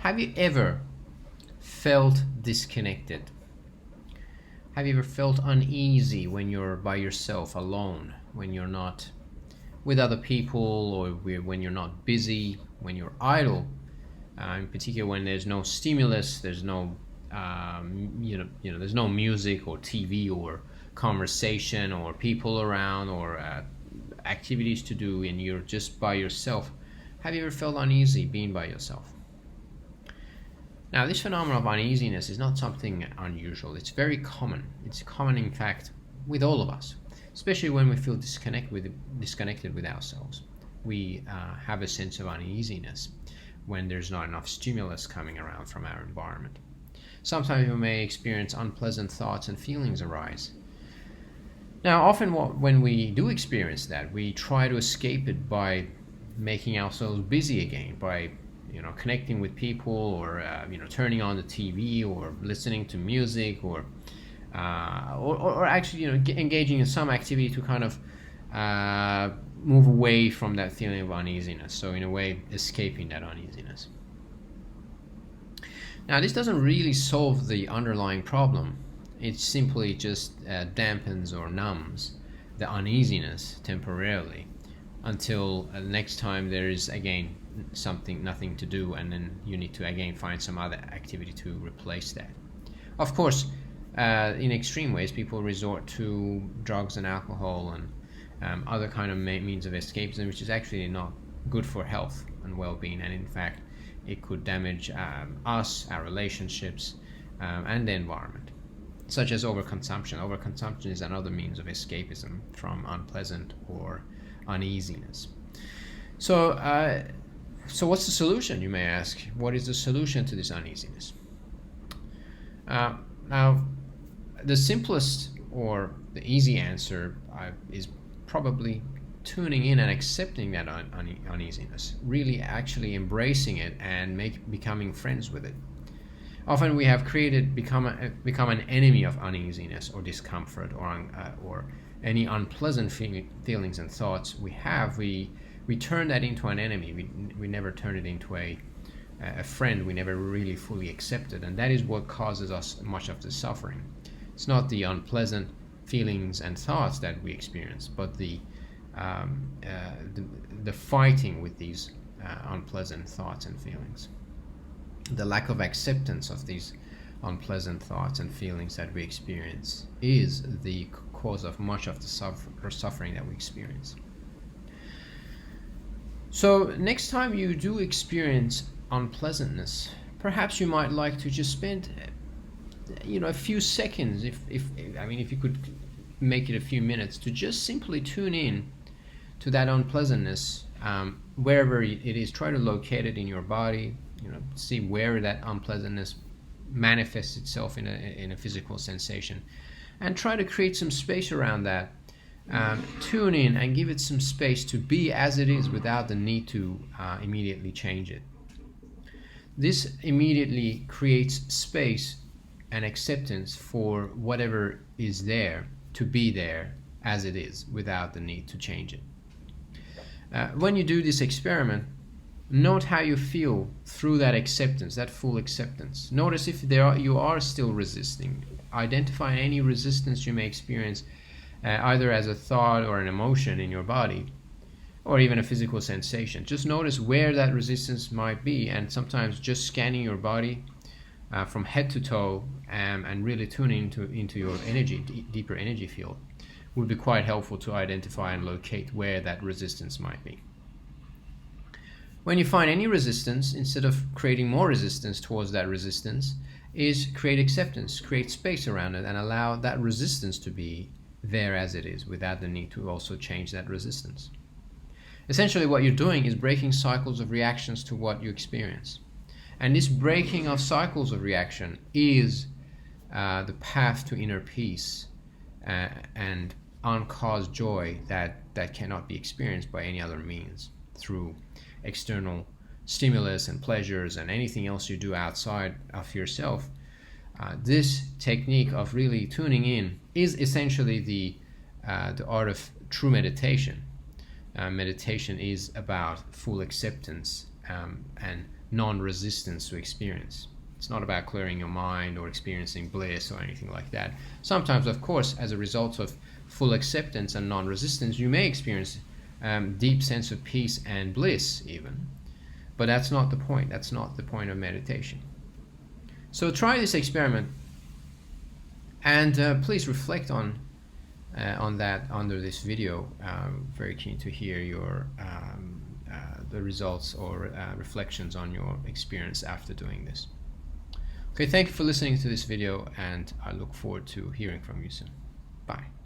Have you ever felt disconnected? Have you ever felt uneasy when you're by yourself, alone, when you're not with other people, or when you're not busy, when you're idle? In particular, when there's no stimulus, there's no, there's no music or TV or conversation or people around or activities to do, and you're just by yourself. Have you ever felt uneasy being by yourself? Now, this phenomenon of uneasiness is not something unusual. It's very common. It's common, in fact, with all of us, especially when we feel disconnected with ourselves. We have a sense of uneasiness when there's not enough stimulus coming around from our environment. Sometimes we may experience unpleasant thoughts and feelings arise. Now, often when we do experience that, we try to escape it by making ourselves busy again, by connecting with people, or turning on the TV, or listening to music, or actually engaging in some activity to kind of move away from that feeling of uneasiness. So in a way, escaping that uneasiness. Now, this doesn't really solve the underlying problem. It simply just dampens or numbs the uneasiness temporarily until next time there is again nothing to do, and then you need to again find some other activity to replace that. Of course, in extreme ways, people resort to drugs and alcohol and other kind of means of escapism, which is actually not good for health and well-being, and in fact it could damage us, our relationships, and the environment, such as overconsumption. Overconsumption is another means of escapism from unpleasant or uneasiness. So what's the solution, you may ask? What is the solution to this uneasiness? Now, the simplest or the easy answer is probably tuning in and accepting that uneasiness, really actually embracing it and becoming friends with it. Often we have become an enemy of uneasiness or discomfort or any unpleasant feelings and thoughts we have. We turn that into an enemy. We never turn it into a friend. We never really fully accept it, and that is what causes us much of the suffering. It's not the unpleasant feelings and thoughts that we experience, but the fighting with these unpleasant thoughts and feelings. The lack of acceptance of these unpleasant thoughts and feelings that we experience is the cause of much of the suffering that we experience. So next time you do experience unpleasantness, perhaps you might like to just spend a few seconds, if you could make it a few minutes, to just simply tune in to that unpleasantness, wherever it is. Try to locate it in your body, see where that unpleasantness manifests itself in a physical sensation, and try to create some space around that. Tune in and give it some space to be as it is without the need to immediately change it. This immediately creates space and acceptance for whatever is there to be there as it is without the need to change it. When you do this experiment, note how you feel through that acceptance, that full acceptance. Notice if you are still resisting. Identify any resistance you may experience, either as a thought or an emotion in your body, or even a physical sensation. Just notice where that resistance might be, and sometimes just scanning your body from head to toe and really tuning into your energy, deeper energy field, would be quite helpful to identify and locate where that resistance might be. When you find any resistance, instead of creating more resistance towards that resistance, is create acceptance, create space around it, and allow that resistance to be there as it is without the need to also change that resistance. Essentially, what you're doing is breaking cycles of reactions to what you experience. And this breaking of cycles of reaction is the path to inner peace and uncaused joy that cannot be experienced by any other means through external stimulus and pleasures and anything else you do outside of yourself. This technique of really tuning in is essentially the art of true meditation. Meditation is about full acceptance and non-resistance to experience. It's not about clearing your mind or experiencing bliss or anything like that. Sometimes, of course, as a result of full acceptance and non-resistance, you may experience deep sense of peace and bliss even. But that's not the point. That's not the point of meditation. So try this experiment, and please reflect on that under this video. Very keen to hear your the results or reflections on your experience after doing this. Okay, thank you for listening to this video, and I look forward to hearing from you soon. Bye.